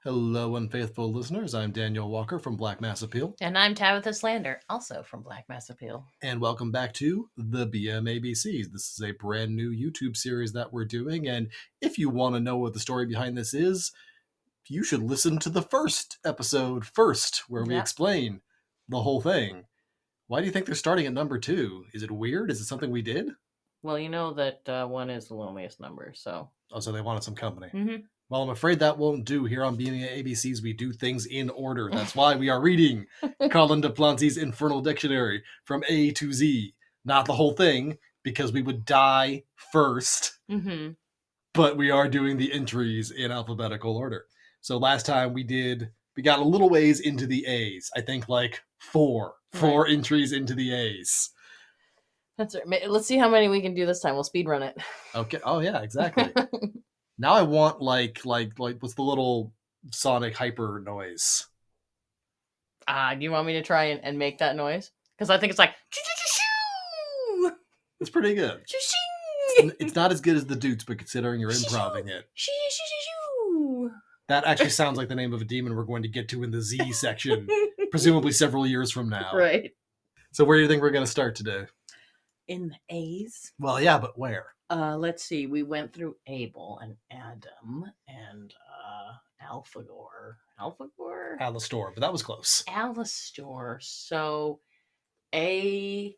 Hello, unfaithful listeners. I'm Daniel Walker from Black Mass Appeal. And I'm Tabitha Slander, also from Black Mass Appeal. And welcome back to the BMA-BC. This is a brand new YouTube series that we're doing. And if you want to know what the story behind this is, you should listen to the first episode first, where we explain the whole thing. Why do you think they're starting at number 2? Is it weird? Is it something we did? Well, you know that 1 is the loneliest number, so... Oh, so they wanted some company. Mm-hmm. Well, I'm afraid that won't do. Here on BMA-BCs, we do things in order. That's why we are reading Collin de Plancy's Infernal Dictionary from A to Z. Not the whole thing, because we would die first. Mm-hmm. But we are doing the entries in alphabetical order. So last time we got a little ways into the A's. I think like four entries into the A's. That's right. Let's see how many we can do this time. We'll speed run it. Okay. Oh yeah, exactly. Now I want like what's the little sonic hyper noise? Do you want me to try and make that noise? Because I think it's like... It's pretty good. It's not as good as the Dutes, but considering you're improving it. That actually sounds like the name of a demon we're going to get to in the Z section, presumably several years from now. Right. So where do you think we're going to start today? In the A's? Well, yeah, but where? Let's see. We went through Abel and Adam and Alphagor. Alastor, but that was close. Alastor. So A.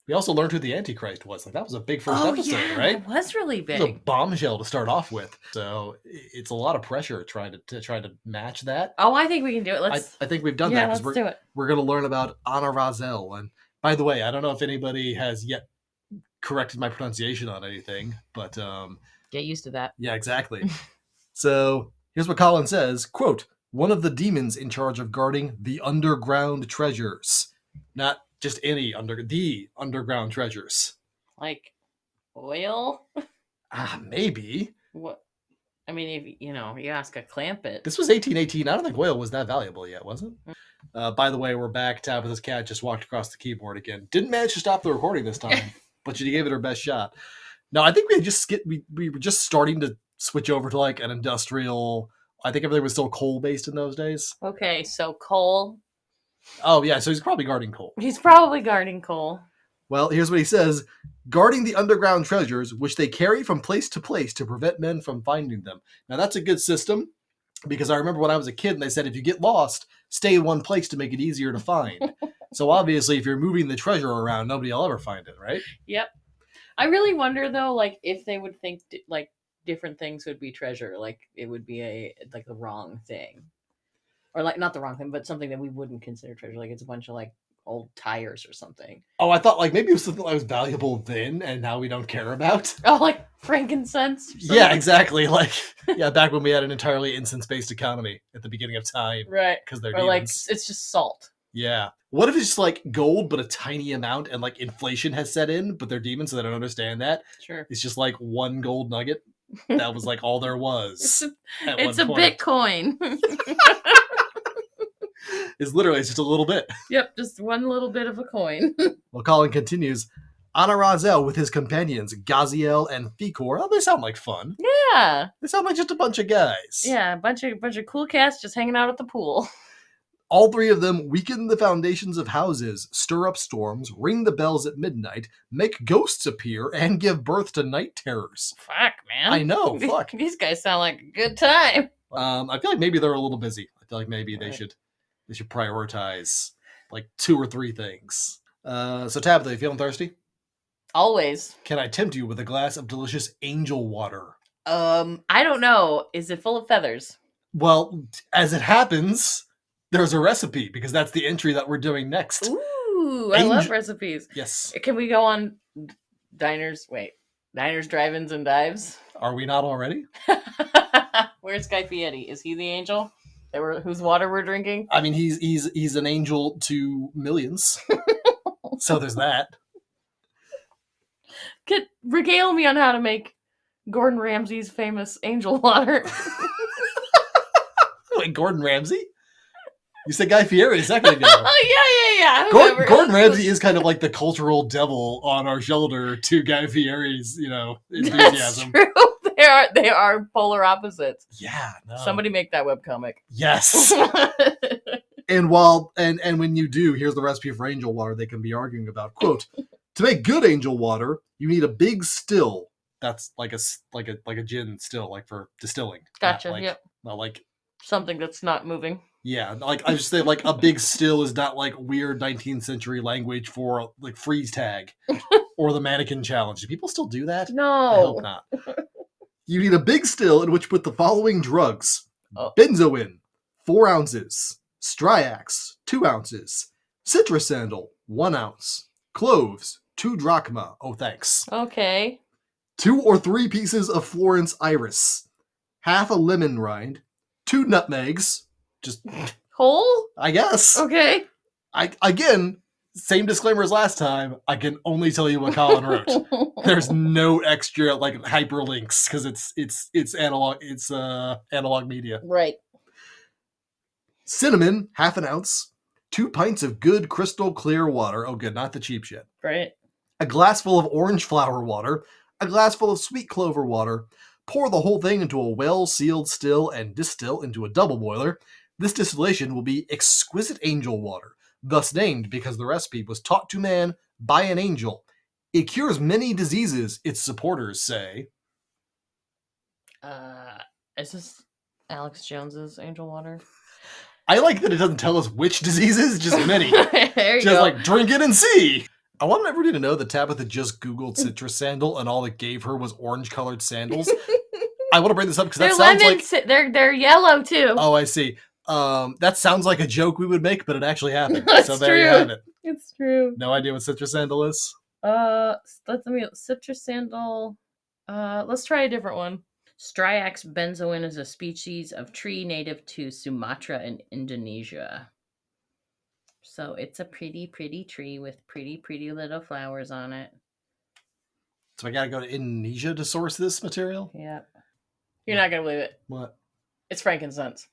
We also learned who the Antichrist was. Like that was a big first episode, right? It was really big. It was a bombshell to start off with. So it's a lot of pressure trying to match that. Oh, I think we can do it. I think we've done that because we're going to learn about Anna Razel. And by the way, I don't know if anybody has yet corrected my pronunciation on anything, but get used to that. Yeah, exactly. So here's what Collin says, quote, "One of the demons in charge of guarding the underground treasures." Not just any the underground treasures. Like oil? Maybe. What? I mean, if you ask a Clampett. This was 1818. I don't think oil was that valuable yet, was it? By the way, we're back. Tabitha's cat just walked across the keyboard again. Didn't manage to stop the recording this time, but she gave it her best shot. No, I think we were just starting to switch over to like an industrial. I think everything was still coal based in those days. Okay, so coal. Oh yeah, so he's probably guarding coal. He's probably guarding coal. Well, here's what he says. Guarding the underground treasures, which they carry from place to place to prevent men from finding them. Now, that's a good system, because I remember when I was a kid, and they said if you get lost, stay in one place to make it easier to find. So obviously, if you're moving the treasure around, nobody will ever find it, right? Yep. I really wonder, though, like, if they would think, like, different things would be treasure. Like, it would be the wrong thing. Or, like, not the wrong thing, but something that we wouldn't consider treasure. Like, it's a bunch of, like, old tires or something. Oh, I thought like maybe it was something that was valuable then and now we don't care about. Oh, like frankincense? Yeah, exactly. Like, back when we had an entirely incense-based economy at the beginning of time. Right. Because they're demons. Or like, it's just salt. Yeah. What if it's just like gold, but a tiny amount and like inflation has set in, but they're demons, so they don't understand that? Sure. It's just like one gold nugget. That was like all there was. It's a Bitcoin. It's just a little bit. Yep, just one little bit of a coin. Well, Collin continues. Anna Razel with his companions, Gaziel and Fikor. Oh, they sound like fun. Yeah. They sound like just a bunch of guys. Yeah, a bunch of cool cats just hanging out at the pool. All three of them weaken the foundations of houses, stir up storms, ring the bells at midnight, make ghosts appear, and give birth to night terrors. Fuck, man. I know, fuck. These guys sound like a good time. I feel like maybe they're a little busy. I feel like maybe they should prioritize like 2 or 3 things. So Tabitha, you feeling thirsty? Always. Can I tempt you with a glass of delicious angel water? I don't know. Is it full of feathers? Well, as it happens, there's a recipe because that's the entry that we're doing next. Ooh, I love recipes. Yes. Can we go on diners, drive-ins, and dives? Are we not already? Where's Guy Fieri? Is he the angel whose water we're drinking? I mean, he's an angel to millions. So there's that. Regale me on how to make Gordon Ramsay's famous angel water. Wait, Gordon Ramsay? You said Guy Fieri a second ago. Oh, yeah. Gordon Ramsay is kind of like the cultural devil on our shoulder to Guy Fieri's, enthusiasm. That's true. They are polar opposites. Yeah, no. Somebody make that webcomic. Yes. And when you do, here's the recipe for angel water they can be arguing about. Quote, to make good angel water, you need a big still. That's like a gin still, like for distilling. Gotcha. Not like, yep. Not like something that's not moving. Yeah, like I just say, like a big still is not like weird 19th century language for like freeze tag or the mannequin challenge. Do people still do that? No. I hope not. You need a big still in which put the following drugs: benzoin, 4 ounces; striax, 2 ounces; citrus sandal, 1 ounce; cloves, 2 drachma. Oh, thanks. Okay. 2 or 3 pieces of Florence iris, half a lemon rind, 2 nutmegs. Just whole? I guess. Okay. Again, same disclaimer as last time. I can only tell you what Collin wrote. There's no extra like hyperlinks because it's analog. It's analog media. Right. Cinnamon, half an ounce. 2 pints of good crystal clear water. Oh, good, not the cheap shit. Right. A glassful of orange flower water. A glassful of sweet clover water. Pour the whole thing into a well-sealed still and distill into a double boiler. This distillation will be exquisite angel water, thus named because the recipe was taught to man by an angel. It cures many diseases, its supporters say. Is this Alex Jones's angel water? I like that it doesn't tell us which diseases, just many. There you just go. like, drink it and see. I want everybody to know that Tabitha just Googled citrus sandal and all it gave her was orange-colored sandals. I want to bring this up because that sounds like... They're yellow, too. Oh, I see. That sounds like a joke we would make, but it actually happened. That's so there true. you have it. It's true. No idea what citrus sandal is? Citrus sandal. Let's try a different one. Striax benzoin is a species of tree native to Sumatra and Indonesia. So it's a pretty, pretty tree with pretty, pretty little flowers on it. So I gotta go to Indonesia to source this material? Yep. You're not gonna believe it. What? It's frankincense.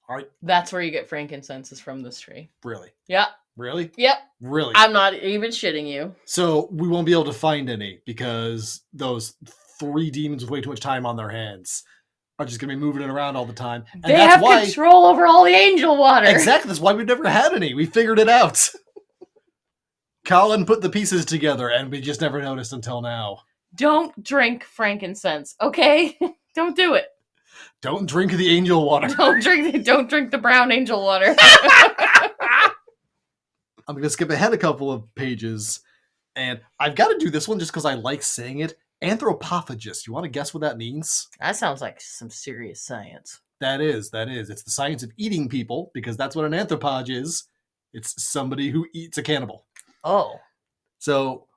All right. That's where you get frankincense, is from this tree. Really? Yep. Really? Yep. Really? I'm not even shitting you. So we won't be able to find any because those 3 demons with way too much time on their hands are just going to be moving it around all the time. And they have control over all the angel water. Exactly. That's why we've never had any. We figured it out. Collin put the pieces together and we just never noticed until now. Don't drink frankincense, okay? Don't do it. Don't drink the angel water. Don't drink the brown angel water. I'm going to skip ahead a couple of pages, and I've got to do this one just because I like saying it. Anthropophagus. You want to guess what that means? That sounds like some serious science. That is. It's the science of eating people, because that's what an anthropod is. It's somebody who eats a cannibal. Oh. So,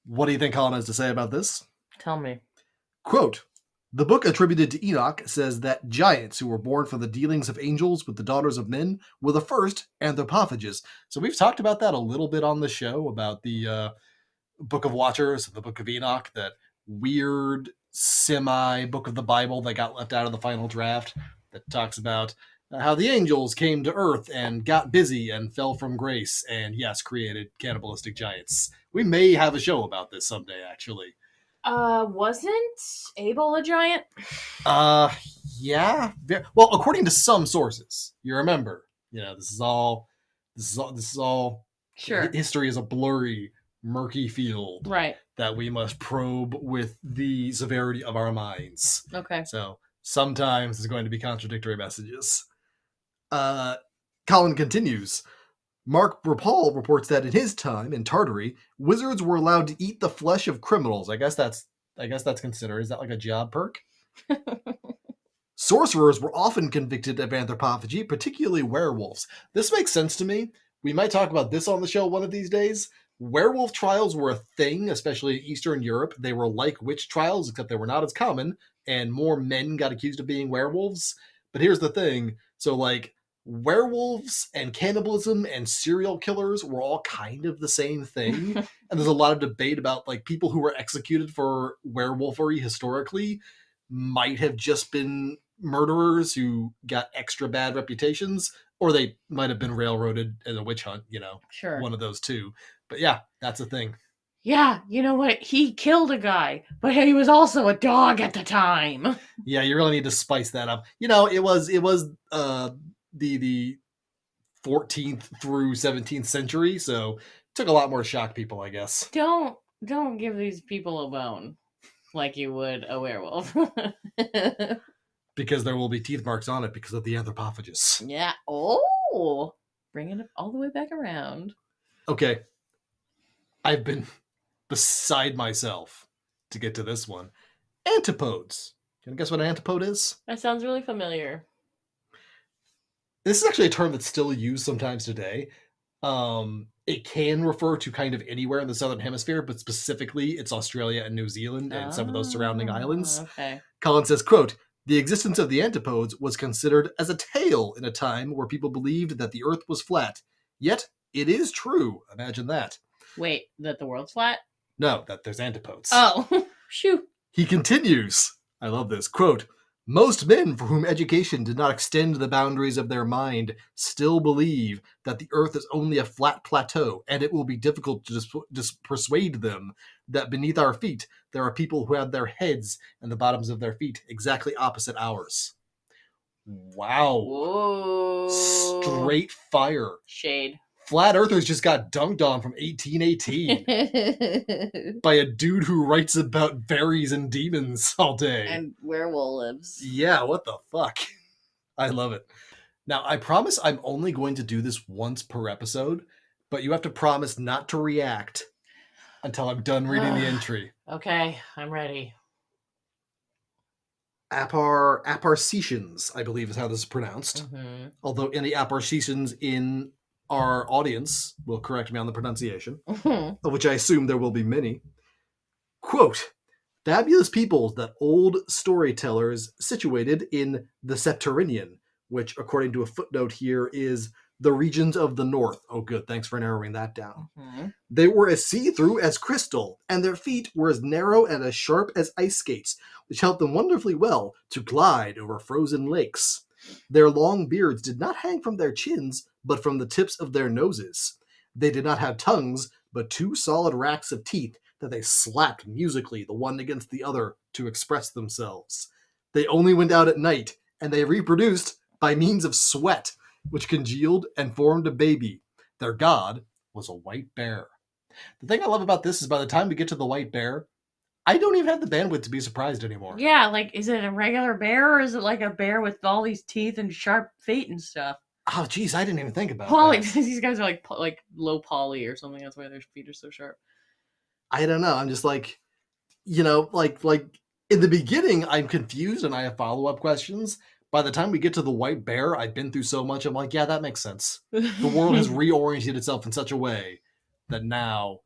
what do you think Collin has to say about this? Tell me. Quote, the book attributed to Enoch says that giants who were born from the dealings of angels with the daughters of men were the first anthropophages. So we've talked about that a little bit on the show, about the Book of Watchers, the Book of Enoch, that weird semi-book of the Bible that got left out of the final draft that talks about how the angels came to earth and got busy and fell from grace and, yes, created cannibalistic giants. We may have a show about this someday, actually. Wasn't Abel a giant? Yeah. Well, according to some sources, you remember, this is all. Sure. History is a blurry, murky field, right? That we must probe with the severity of our minds. Okay. So sometimes there's going to be contradictory messages. Collin continues. Mark Rapal reports that in his time in Tartary, wizards were allowed to eat the flesh of criminals. I guess that's considered. Is that like a job perk? Sorcerers were often convicted of anthropophagy, particularly werewolves. This makes sense to me. We might talk about this on the show one of these days. Werewolf trials were a thing, especially in Eastern Europe. They were like witch trials, except they were not as common, and more men got accused of being werewolves. But here's the thing. So, like, werewolves and cannibalism and serial killers were all kind of the same thing. And there's a lot of debate about, like, people who were executed for werewolfery historically might have just been murderers who got extra bad reputations, or they might have been railroaded in a witch hunt, Sure. One of those two. But yeah, that's a thing. Yeah, you know what? He killed a guy, but he was also a dog at the time. Yeah, you really need to spice that up. It was the 14th through 17th century, so it took a lot more to shock people, I guess. Don't give these people a bone like you would a werewolf. Because there will be teeth marks on it because of the anthropophagus. Yeah. Oh, bringing it all the way back around. Okay, I've been beside myself to get to this one. Antipodes. Can you guess what an antipode is? That sounds really familiar. This is actually a term that's still used sometimes today. It can refer to kind of anywhere in the southern hemisphere, but specifically it's Australia and New Zealand and some of those surrounding islands. Okay. Collin says, quote, the existence of the antipodes was considered as a tale in a time where people believed that the earth was flat. Yet, it is true. Imagine that. Wait, that the world's flat? No, that there's antipodes. Oh, shoot. He continues, I love this, quote, most men for whom education did not extend the boundaries of their mind still believe that the earth is only a flat plateau, and it will be difficult to persuade them that beneath our feet there are people who have their heads and the bottoms of their feet exactly opposite ours. Wow. Whoa. Straight fire. Shade. Flat Earthers just got dunked on from 1818 by a dude who writes about fairies and demons all day. And werewolves. Yeah, what the fuck? I love it. Now, I promise I'm only going to do this once per episode, but you have to promise not to react until I'm done reading the entry. Okay, I'm ready. Aparcetians, I believe is how this is pronounced. Mm-hmm. Although any Aparcetians in our audience will correct me on the pronunciation, of which I assume there will be many. Quote, fabulous peoples that old storytellers situated in the Septerranean, which, according to a footnote here, is the regions of the north. Oh, good. Thanks for narrowing that down. Mm-hmm. They were as see-through as crystal, and their feet were as narrow and as sharp as ice skates, which helped them wonderfully well to glide over frozen lakes. Their long beards did not hang from their chins, but from the tips of their noses. They did not have tongues, but two solid racks of teeth that they slapped musically the one against the other to express themselves. They only went out at night, and they reproduced by means of sweat, which congealed and formed a baby. Their god was a white bear. The thing I love about this is by the time we get to the white bear, I don't even have the bandwidth to be surprised anymore. Yeah, like, is it a regular bear or is it like a bear with all these teeth and sharp feet and stuff? Oh, geez, I didn't even think about that. These guys are like low poly or something. That's why their feet are so sharp. I don't know. I'm just like, like in the beginning, I'm confused and I have follow-up questions. By the time we get to the white bear, I've been through so much. I'm like, yeah, that makes sense. The world has reoriented itself in such a way that now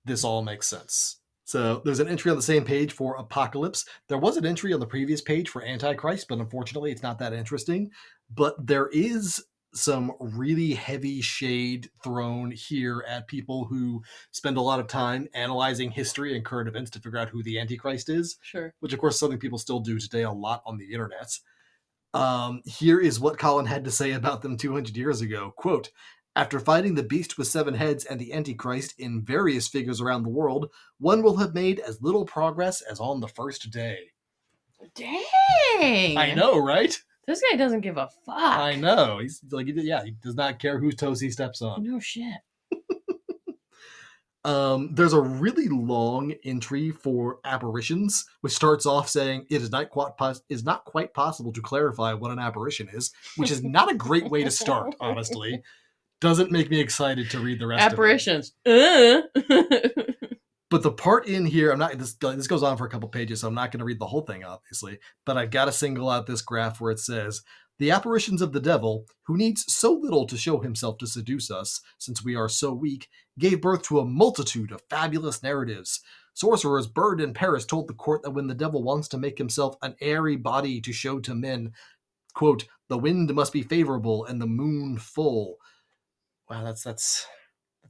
this all makes sense. So there's an entry on the same page for Apocalypse. There was an entry on the previous page for Antichrist, but unfortunately it's not that interesting. But there is some really heavy shade thrown here at people who spend a lot of time analyzing history and current events to figure out who the Antichrist is. Sure. Which, of course, something people still do today a lot on the internet. Here is what Collin had to say about them 200 years ago. Quote, after fighting the beast with 7 heads and the Antichrist in various figures around the world, one will have made as little progress as on the first day. Dang! I know, right? This guy doesn't give a fuck. I know. He's like, yeah, he does not care whose toes he steps on. No shit. There's a really long entry for apparitions, which starts off saying it is not quite possible to clarify what an apparition is, which is not a great way to start, honestly. Doesn't make me excited to read the rest apparitions. of it. But the part in here, this goes on for a couple pages, so I'm not going to read the whole thing, obviously, but I've got to single out this graph where it says, the apparitions of the devil, who needs so little to show himself to seduce us, since we are so weak, gave birth to a multitude of fabulous narratives. Sorcerers Bird in Paris told the court that when the devil wants to make himself an airy body to show to men, quote, the wind must be favorable and the moon full. Wow, that's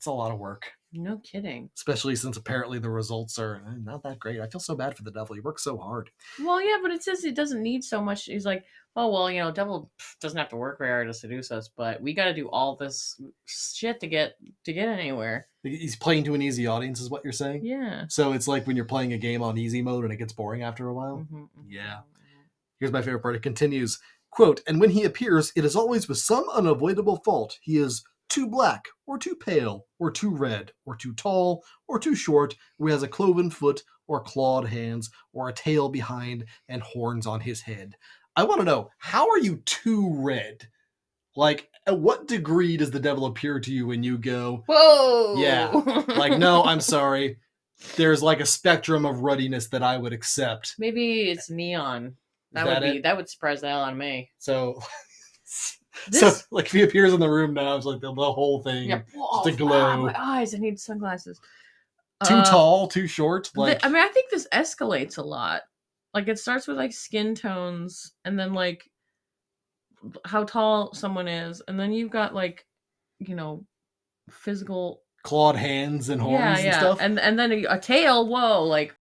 a lot of work. No kidding. Especially since apparently the results are not that great. I feel so bad for the devil. He works so hard. Well, yeah, but it says it doesn't need so much. He's like, oh well, devil doesn't have to work very hard to seduce us, but we got to do all this shit to get anywhere. He's playing to an easy audience, is what you're saying? Yeah. So it's like when you're playing a game on easy mode and it gets boring after a while? Mm-hmm, mm-hmm. Yeah. Here's my favorite part. It continues, quote, and when he appears, it is always with some unavoidable fault. He is too black, or too pale, or too red, or too tall, or too short, or he has a cloven foot, or clawed hands, or a tail behind, and horns on his head. I want to know, how are you too red? Like, at what degree does the devil appear to you when you go, whoa, yeah, like, no, I'm sorry. There's like a spectrum of ruddiness that I would accept. Maybe it's neon. That would surprise the hell out of me. So, so like if he appears in the room now, it's like the whole thing, just a glow. My eyes! I need sunglasses. Too tall, too short. Like I mean, I think this escalates a lot. Like it starts with like skin tones, and then like how tall someone is, and then you've got like, physical clawed hands and horns and stuff, and then a tail. Whoa! Like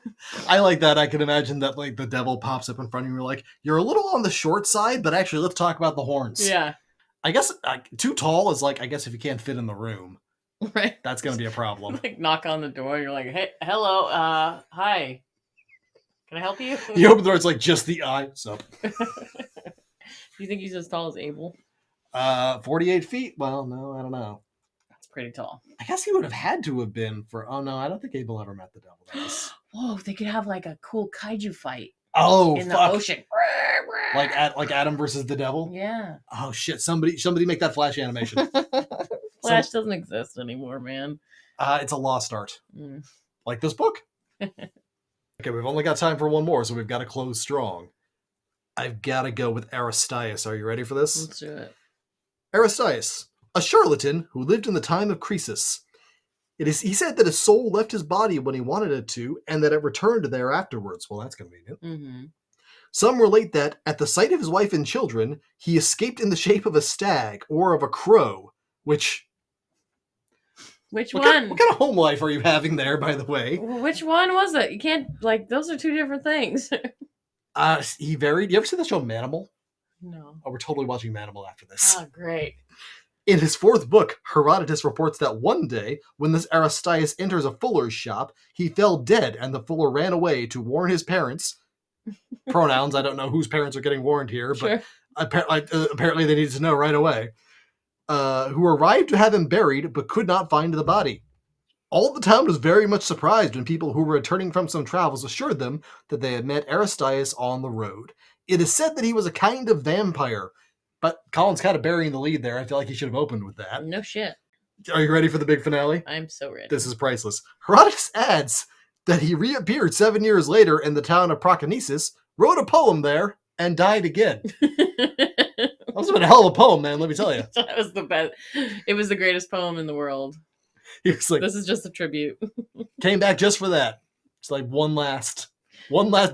I like that. I can imagine that like the devil pops up in front of you, like you're a little on the short side, but actually let's talk about the horns. Yeah. I guess too tall is like, I guess if you can't fit in the room, right, that's gonna be a problem. Like knock on the door, you're like, hey, hello, hi, can I help you? You open the door, it's like just the eye. So, do you think he's as tall as Abel? 48 feet. Well, no, I don't know. That's pretty tall. I guess he would have had to have been for. Oh no, I don't think Abel ever met the devil. Whoa, they could have like a cool kaiju fight. Oh, in the ocean. Like Adam versus the devil? Yeah. Oh shit! Somebody make that Flash animation. Flash doesn't exist anymore, man. It's a lost art. Like this book. Okay, we've only got time for one more, so we've got to close strong. I've got to go with Aristeas. Are you ready for this? Let's do it. Aristeas, a charlatan who lived in the time of Croesus. He said that his soul left his body when he wanted it to, and that it returned there afterwards. Well, that's convenient. Mm-hmm. Some relate that, at the sight of his wife and children, he escaped in the shape of a stag or of a crow, Which one? What kind of home life are you having there, by the way? Which one was it? You can't, those are two different things. He varied. You ever see the show Manimal? No. Oh, we're totally watching Manimal after this. Oh, great. In his fourth book, Herodotus reports that one day, when this Aristeas enters a fuller's shop, he fell dead and the fuller ran away to warn his parents. Pronouns, I don't know whose parents are getting warned here, sure. But apparently they needed to know right away. Who arrived to have him buried, but could not find the body. All the town was very much surprised when people who were returning from some travels assured them that they had met Aristeas on the road. It is said that he was a kind of vampire, but Colin's kind of burying the lead there. I feel like he should have opened with that. No shit. Are you ready for the big finale? I'm so ready. This is priceless. Herodotus adds that he reappeared 7 years later in the town of Proconesus, wrote a poem there, and died again. That was a hell of a poem, man, let me tell you. That was the best. It was the greatest poem in the world. He was like, this is just a tribute. Came back just for that. It's like one last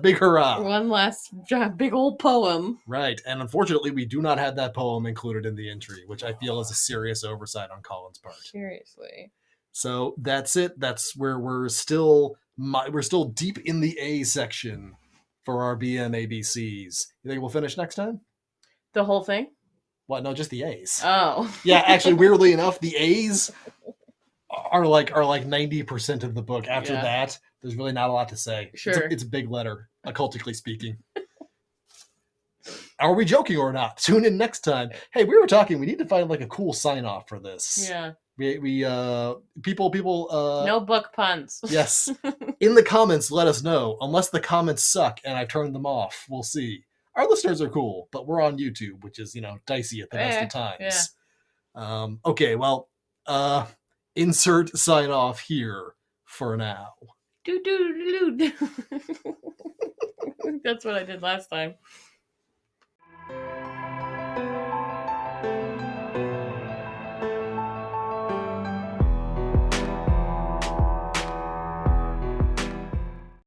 big hurrah. One last big old poem. Right, and unfortunately we do not have that poem included in the entry, which I feel is a serious oversight on Colin's part. Seriously. So that's it. That's where we're still deep in the A section for our BMA-BCs. You think we'll finish next time? The whole thing? What? No, just the A's. Oh. Yeah, actually, weirdly enough, the A's are like 90% of the book. After that, there's really not a lot to say. Sure. It's a big letter, occultically speaking. Are we joking or not? Tune in next time. Hey, we were talking. We need to find like a cool sign off for this. Yeah. We people no book puns. Yes. In the comments, let us know. Unless the comments suck and I've turned them off, we'll see. Our listeners are cool, but we're on YouTube, which is, dicey at the best of times. Yeah. Okay, well, insert sign off here for now. That's what I did last time.